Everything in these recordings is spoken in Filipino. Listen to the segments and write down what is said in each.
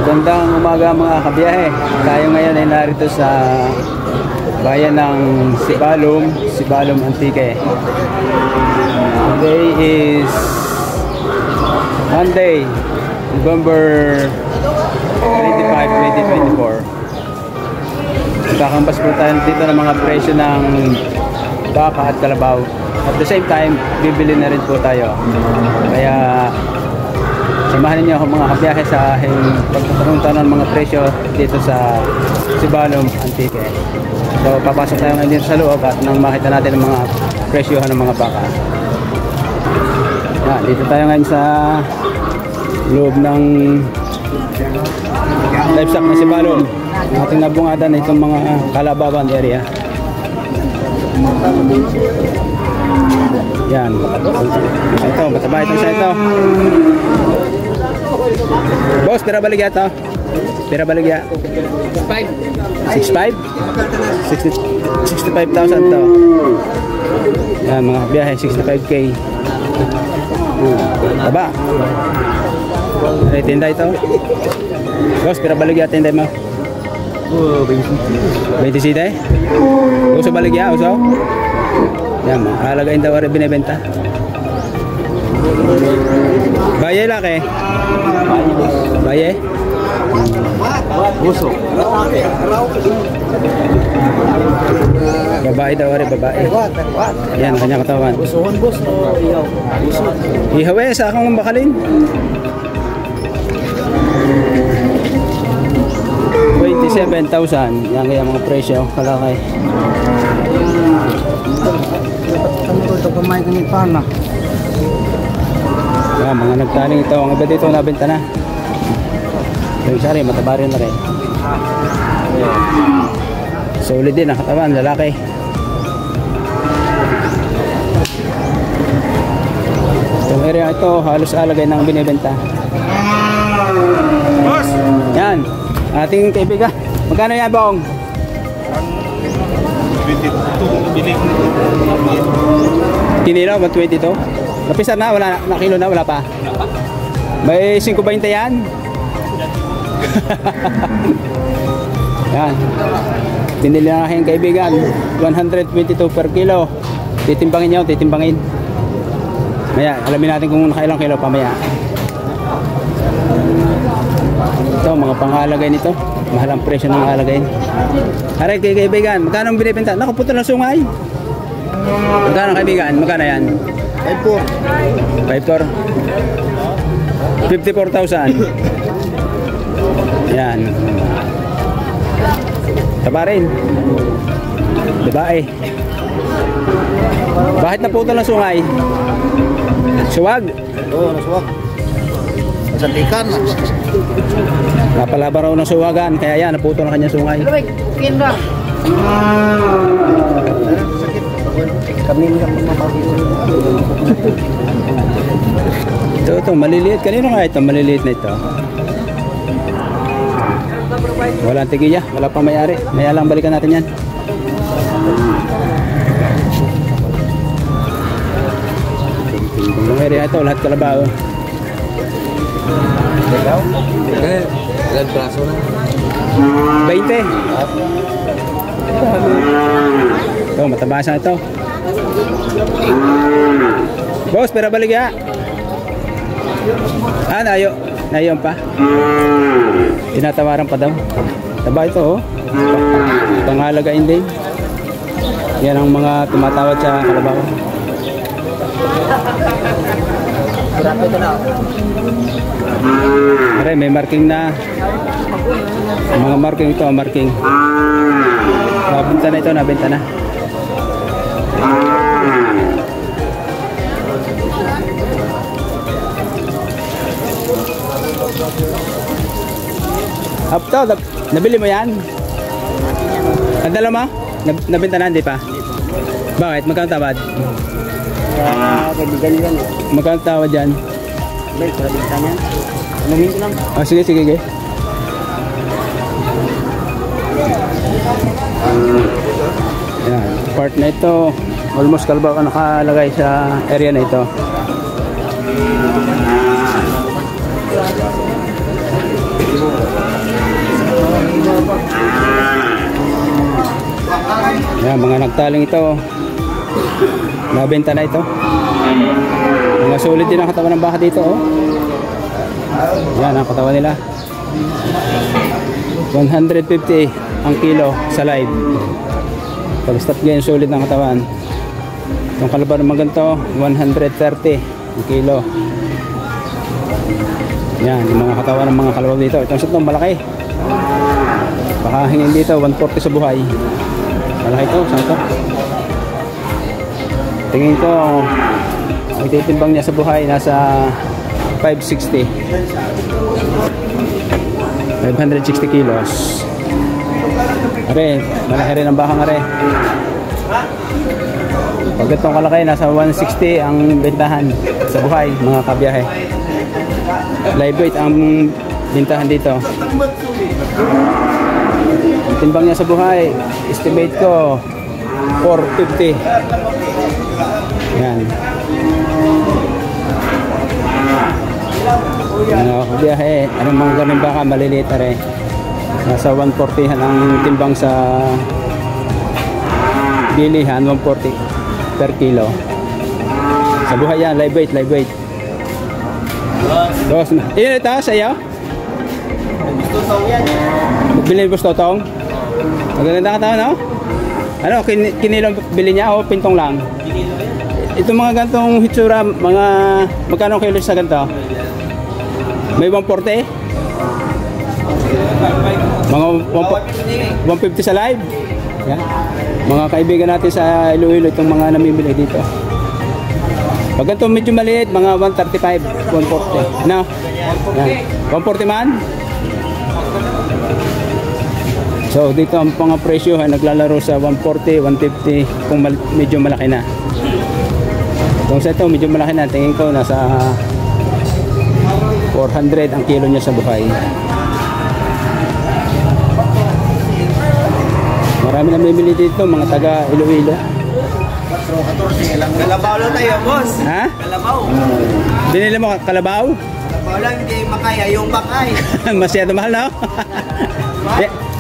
Magandang umaga mga kabiyahe. Tayo ngayon ay narito sa bayan ng Sibalom, Antique. Today is Monday, November 25, 2024. Kakambas po tayo dito ng mga presyo ng baka at kalabaw. At the same time, bibili na rin po tayo. Kaya samahan niyo ako mga kabiyahe sa aking pagtatanong ng mga presyo dito sa Sibalom, Antique. So papasok tayo ngayon dito sa loob at nang makita natin ang mga presyohan ng mga baka. Dito tayo ngayon sa loob ng livestock na Sibalom. Ating nabungadan itong mga Kalabawan area. Yan. Ito, mataba itong sa ito. Boss, pera baligya ito. Pera baligya. 6.5? 65,000 to. Yan, mga biyahe, 65K. Taba. Ay, tinda ito. Boss, pera baligya tinda mo. 27? Uso baligya, uso? Yan, mahalagain daw rin binibenta. Baye laki. Baye. Uso. Babae daw rin, babae. Yan, kanyang katawan. Usohon, boss, o ihaw? Ihaw eh, sa akong bakalin. 27,000. Yan kaya mga presyo, kalakay. Ito kamay kami pana. Yan, mga nagtaning ito. Ang iba dito nabenta na. Yung sari, mataba rin na rin. Solid din ang katawan, lalaki. Itong area ito, halos alagay ng binibenta. Boss! Yan, ating kaibigan. Magkano yan, Bong? 22. Kinilo, 122. Napisar na, wala na kilo na, wala pa. May 5.20 yan. Yan. Pinili na aking kaibigan, 122 per kilo. Titimbangin nyo, titimbangin. Maya, alamin natin kung nakailang kilo pamaya. Ito, mga panghalagay nito. Mahal ang presyo ng halagay. Aray, kaibigan, magkano ang binibenta? Naku, puto ng sungay. Magkano kaibigan? Magkano yan? 5.4. 54,000. Yan. Taba rin. Babae. Bakit naputol ng sungay? Suwag? Oo, nasuwag. Santikan. Napalaba raw ng suwagan, kaya yan, naputol na kanya sungay. Kinda. Kami lang mamabili. Ito, maliliit. Kanino nga ito? Maliliit na ito. Walang tigiya, wala pang may-ari. Maya lang balikan natin yan. Yung area ito, lahat kalabaw. Ikaw? Ilan braso na? 20. Ito, matabasan ito. Boss, pera baligya. Nayo. Nayon pa. Tinatawaran pa daw. Taba ito, oh. Pangalagain din. Yan ang mga tumatawad sa kalabaw. Aray, may marking na. Mga marking ito, marking. Nabenta na ito, nabenta na. Apto, nabili mo yan? Ang dala mo? Nabenta na, hindi pa? Bakit? Magkano tawad? Kaibigan yan eh. Magkano tawad dyan? Bel, para benta niya. Anumin ko lang. Sige, sige, sige. Yan, part na ito. Almost kalba ka nakalagay sa area na ito. Mga nagtaling ito. Nabenta na ito. Mga sulit din ang katawan ng baka dito. Oh. Yan ang katawan nila. 150 ang kilo sa live. Pag-start ngayon sulit ng katawan. Itong kalabaw naman ganito 130 ang kilo. Yan yung mga katawan ng mga kalabaw dito. Itong sutong malaki. Baka hingin dito 140 sa buhay. Malaki ito. Saan ito? Tingin ko ang ititimbang niya sa buhay nasa 560 kilos. Are, malaki rin ang bakang are. Pag itong kalaki, nasa 160 ang bentahan sa buhay, mga kabiyahe. Live weight ang bentahan dito. Ang timbang niya sa buhay, estimate ko 450. Yan. Ano, kabiyahe, anong mga ganun baka maliliit are. Nasa 140 ang timbang sa bilihan, 140 per kilo. Sa buhay yan, live weight, live weight. Dos na. Iyan ito, sa'yo? Gusto yan. Magbili mo sa totong? Maganda ka tao, no? Ano, kinilong bili niya o pintong lang? Kinilo yan. Itong mga gantong hitsura, mga magkano kilo sa ganito? May 140? Mga 150 sa live. Yan. Mga kaibigan natin sa Iloilo, itong mga namimili dito. Pag ito medyo maliit, mga 135, 140. Ano? Yan. 140 man? So dito ang mga presyo ay naglalaro sa 140, 150 kung medyo malaki na. Kung sa ito medyo malaki na, tingin ko nasa 400 ang kilo niya sa buhay. Marami na bibili dito, mga taga Iloilo. Kalabaw lang tayo, boss. Ha? Kalabaw. Binili mo kalabaw? Kalabaw lang, hindi makaya yung bakay. Masyado mahal, no?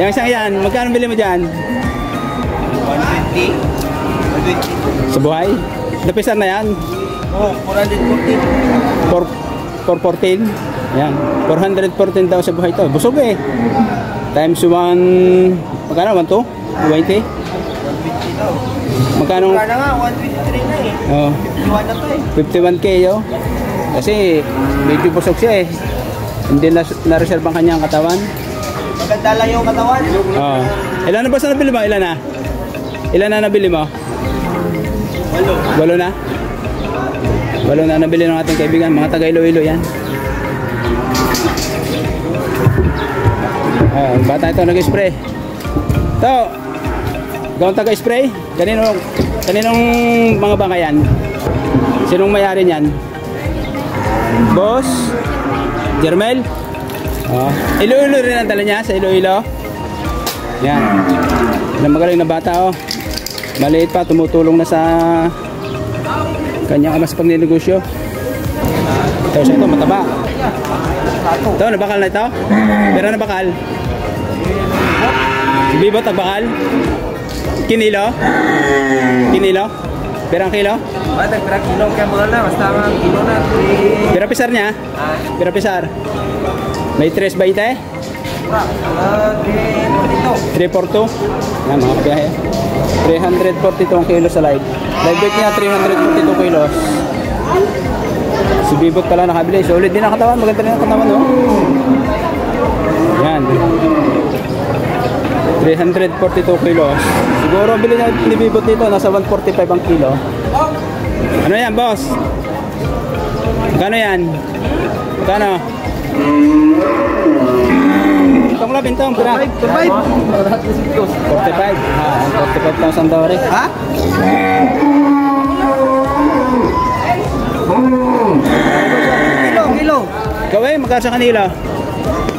Yung isang yan, magkano bili mo dyan? 120. 120. Sa buhay? Napisar na yan? Oh, 414. 414? Yan. 414 daw sa buhay to. Busog eh. Times 1, magkano? 1, 2? 20? 120 daw. Magkano? Magkano nga, 123 na eh. Oh, 51 na to eh. 51k yo. Kasi medyo busog siya eh. Hindi na-reserve ang kanyang katawan. Maganda lang yung katawan. Oh. Ilan na ba sa nabili mo? Ilan na? Ilan na nabili mo? 8. 8 na? 8 na nabili ng ating kaibigan. Mga taga Iloilo yan. Bata ito nag-spray. Ito. Gawang taga-spray? Kaninong mga bangka yan? Sinong mayari niyan? Boss? Jermel? Oh. Iloilo rin ang dala niya sa Iloilo. Yan. Yan magaling na bata oh. Maliit pa, tumutulong na sa kanyang ama sa pagninegosyo. Ito siya ito, mataba. Ito, nabakal na ito? Pero nabakal? Bibot ang bakal? Kinilo? Kinilo? Perang kilo? Perang kilo kaya mga na, basta ang kilo na. Pira pisar niya? Pira pisar? May 3 ba ite? 342? Yan mga kabiyahe. 342 ang kilo sa live. Live weight niya 342 kilos. Si Bibot pala nakabili. Solid din ang katawan. Maganda rin ang katawan no? Yan. 342 kilos. Siguro bili niya ni Bibot dito. Nasa 145 ang kilo. Ano yan boss? Magkano yan? Magkano? Bintong lang, bintong. 45. 45,000 daw rin. Ha? Kilo. Gawin, magkano sa kanila?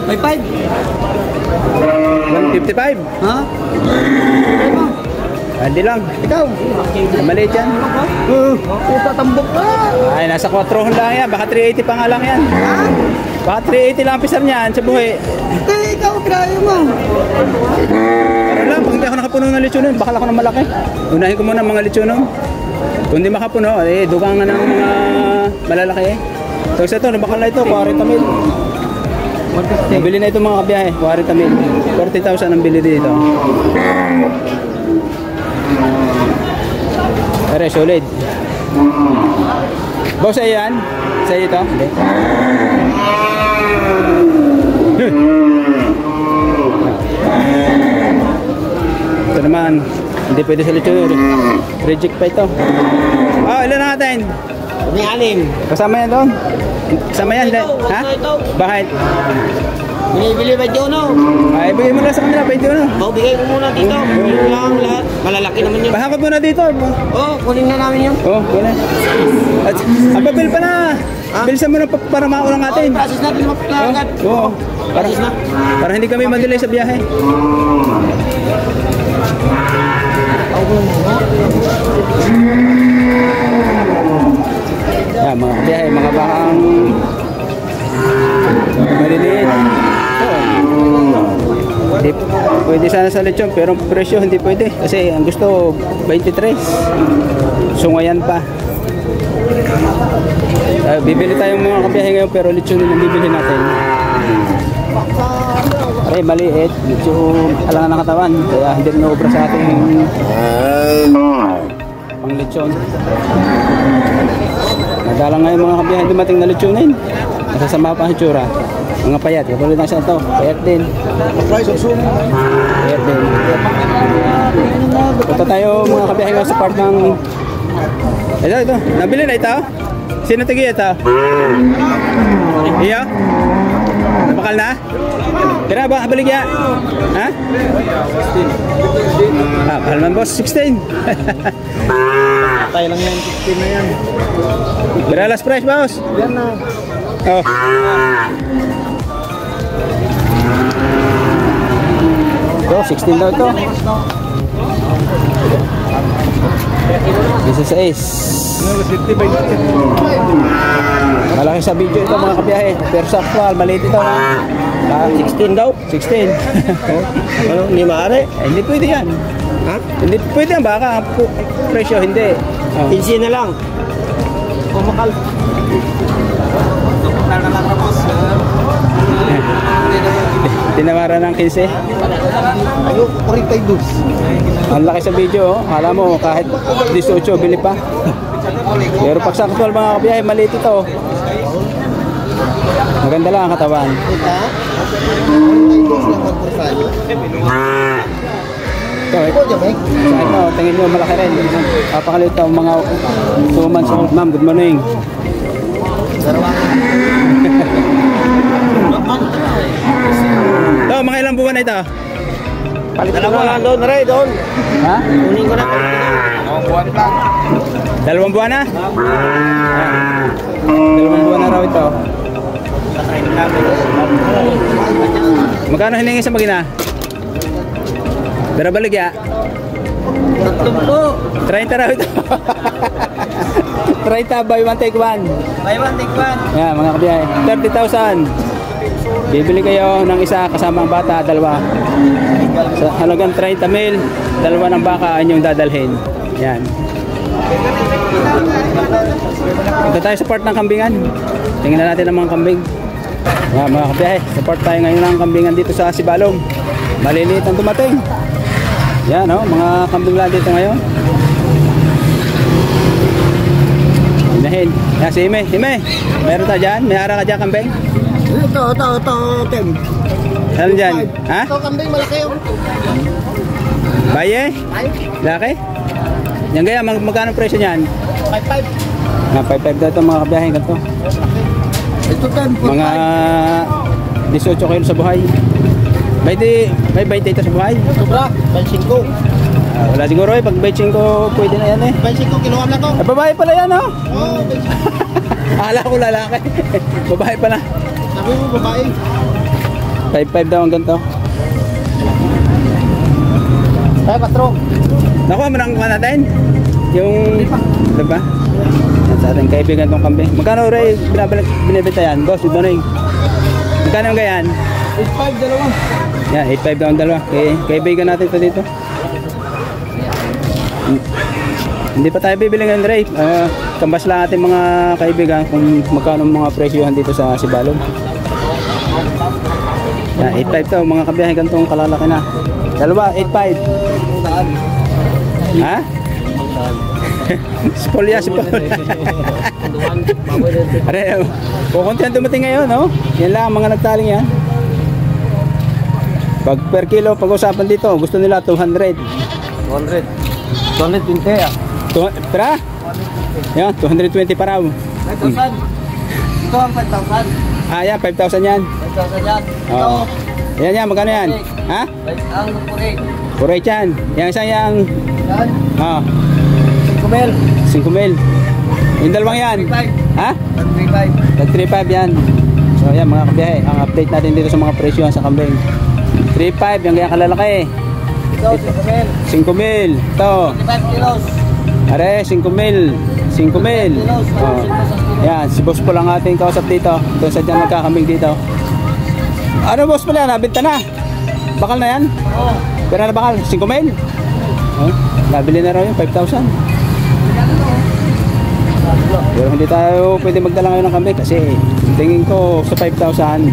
May 5. 155. Ha? Hindi lang. Ikaw. Maliit yan. Tatambok na. Ay, nasa 4 lang yan. Baka 380 pa nga lang yan. Baka 380 lang ang pisar niyan sa buhay. Ikaw, kaya mo. Para lang, pag hindi ako nakapuno ng lechonon, bakal ako ng malaki. Unahin ko muna ang mga lechonon. Kung hindi makapuno, eh, dugangan ng mga malalaki eh. So, ito, nabakal na ito, 40 mil. Nabili na ito mga kabiyahe, 40 mil. 40,000 ang bili dito. Pero solid. Boss, sa'yo yan? Sa'yo ito? Hindi. Ito naman, hindi pwede sa lechon. Reject pa ito. Oh, ilan na natin? May anim. Kasama yan doon? Kasama yan? Ha? Bakit? Binibili ba dyan, no? Ay, bigay mo lang sa kanila, pwede mo. O, bigay ko muna dito. Bigay lang lahat. Malalaki naman yun. Bahakot mo na dito. Oh, kunin na namin yun. Oh, wala. At, ang babil pa na. Bilisan mo na para maulang natin. Process natin magpapagad. Oo. Para hindi kami madelay sa biyahe. Yan, mga biyahe, mga bakang maliliit. Hindi, pwede sana sa lechon pero presyo hindi pwede kasi ang gusto 23. Sungayan pa. Bibili tayong mga kabiyahe ngayon pero lechon din ang bibili natin. Ay, maliit. Medyo alangan ng katawan kaya hindi na-obra sa ating pang lechon. Nadalang ngayon mga kabiyahe dumating na lechonin. Nasasama pa ang itsura. Mga payat. Kapulid lang siya ito. Payat din. Payat din. Punta tayo mga kabiyahe ngayon sa part ng... Ito. Nabili na ito? Sino tigi ito? Iyo? Bakal na? Kira ba? Baligya? Ha? 16. Bakal man boss, 16. Tayo lang yan, 16 na yan. Kira last price boss? Yan na. Oh. Ito, 16 daw ito. This is Ace. Malaki sa video ito mga kabiyahe. Pero sa actual, maliit ito ha. 16 daw? 16. Ano, hindi maaari? Hindi pwede yan. Ha? Hindi pwede yan. Baka ang presyo hindi. Oh. 15 na lang. Kumakal. Tinamara ng 15. Ayo, 42. Ang laki sa video, oh. Kala mo kahit 18 bili pa. Pero pag sa actual mga kabiyahe, maliit ito. Maganda lang ang katawan. Ito, ito, tingin nyo malaki rin. Kapakalit ito mga 2 months old. Ma'am, good morning. Ito, mga ilang buwan na ito? Dalawa lang doon, Ray, doon. Ha? Kunin ko na. Buwan lang. 2 buwan na? 2 buwan na raw ito. Magkano hiningi sa magina? Pero baligya? 30 raw ito. 30 by 1 take 1. Buy one, take one. Yan mga kabiyahe, 30,000. Bibili kayo ng isa kasama ang bata, dalawa. Sa halagang 30 mil, dalawa ng baka ang inyong dadalhin. Yan. Ito tayo sa part ng kambingan. Tingnan natin ang mga kambing. Yan mga kabiyahe, support tayo ngayon ng kambingan dito sa Sibalom. Maliliit ang dumating. Yan o, mga kambing lang dito ngayon. Hinahin. Yan si Ime. Ime, meron tayo dyan? May ara ka dyan kambing? Ito, Tim. Ano dyan? Ha? Ito, kambing, malaki yun. Baye? Laki? Yan kaya, magkano presyo niyan? 5-5. 5-5 daw ito mga kabiyahe. Ganito. Ito, 10. Mga 18 kilo sa buhay. May 20 ito sa buhay? Sobra, 25. Wala siguro eh. Pag 25 pwede na yan eh. 25 kilogram na to. Ay, babae pala yan oh. Oo, 25. Akala ko lalaki. Babae pala. Sabi mo, babae. 5-5 daw ang ganito. Tayo, patrong. Nakuha mo nang natin? Yung... Diba? Yan sa ating kaibigan tong kambing. Magkano rin binibenta yan? Boss, good morning. Magkano ang ganyan? 8.5 dalawa. Yan, 8.5 daw ang dalawa. Kaibigan natin ito dito. Hindi pa tayo bibili ngayon, Ray. Kambas lang ating mga kaibigan kung magkano mga presyohan dito sa Sibalom. Yan, 8.5 to. Mga kabiyahe gantong kalalaki na. Dalawa, 8.5. Ha? Spolya, spolya. Are, kukunti ang dumating ngayon, no? Yan lang ang mga nagtaling yan. Pag per kilo, pag-usapan dito, gusto nila 200. 200. 220 ah. Pera? Yan, 220 pa raw. 5,000. Ito ang 5,000. Ah, yan, 5,000 yan. 5,000 yan. Oo. Yan yan, magkano yan? Ha? Ang purek. Puro yan. Yang isang yang... Yan. Oo. 5,000. 5,000. Yung dalawang yan. 3,500. Ha? 3,500. Tag 3,500 yan. So yan mga kabiyahe, ang update natin dito sa mga presyo sa kambing. 3,500 yung kaya kalalaki. Ito, 5,000. 5,000. Ito. 25 kilos. Are, 5,000. 5,000. Oh. Yan, si boss po lang ating kausap dito. Ito sa dyan magkakambing dito. Ano boss po lang, nabinta na? Bakal na yan? Oo. Pero na bakal? 5,000? Oh, nabili na raw yung 5,000. Pero hindi tayo pwede magdala ngayon ng kambing kasi tingin ko sa 5,000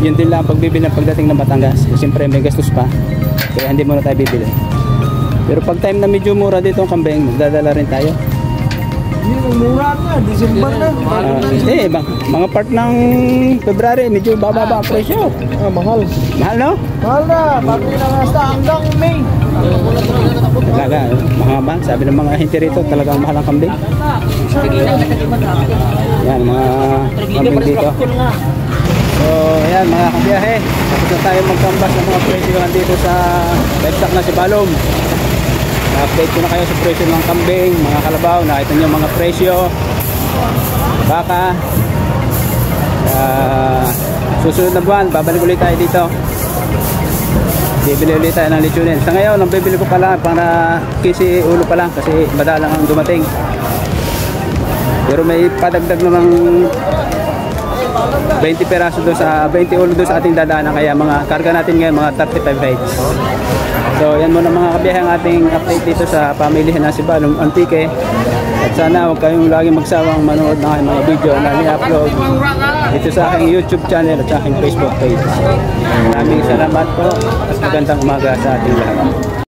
yun din lang pagbibili ng pagdating ng Batangas. Siyempre may gastos pa kaya hindi muna tayo bibili. Pero pag time na medyo mura dito ang kambing, magdadala rin tayo. Hindi, mura na. December na. Mga part ng February medyo bababa ang presyo. Mahal. Mahal, no? Mahal na. Pati na hasta hanggang May. Talaga, mahaba. Sabi ng mga hinti rito, talagang mahal ang kambing. Yan, mga kambing dito. So, ayan mga kabiyahe. Tapos na tayo magkambas ng mga presyo dito sa livestock na Sibalom. Update ko na kayo sa presyo ng kambing, mga kalabaw. Nakita nyo mga presyo. Baka. Susunod na buwan, babalik ulit tayo dito. Bibili ulit tayo ng lechonin. Sa ngayon, ang bibili ko pala para kisi ulo pa lang kasi madalang ang dumating. Pero may padagdag namang 20 peraso doon sa 20 ulo doon sa ating dadaanan, kaya mga karga natin ngayon mga 35 heads. So yan muna mga kabiyahe ang ating update dito sa pamilihan ng Sibalom Antique. At sana huwag kayong laging magsawang manood ng aking mga video na ni-upload dito sa aking YouTube channel at sa aking Facebook page. Maraming salamat po at magandang umaga sa ating lahat.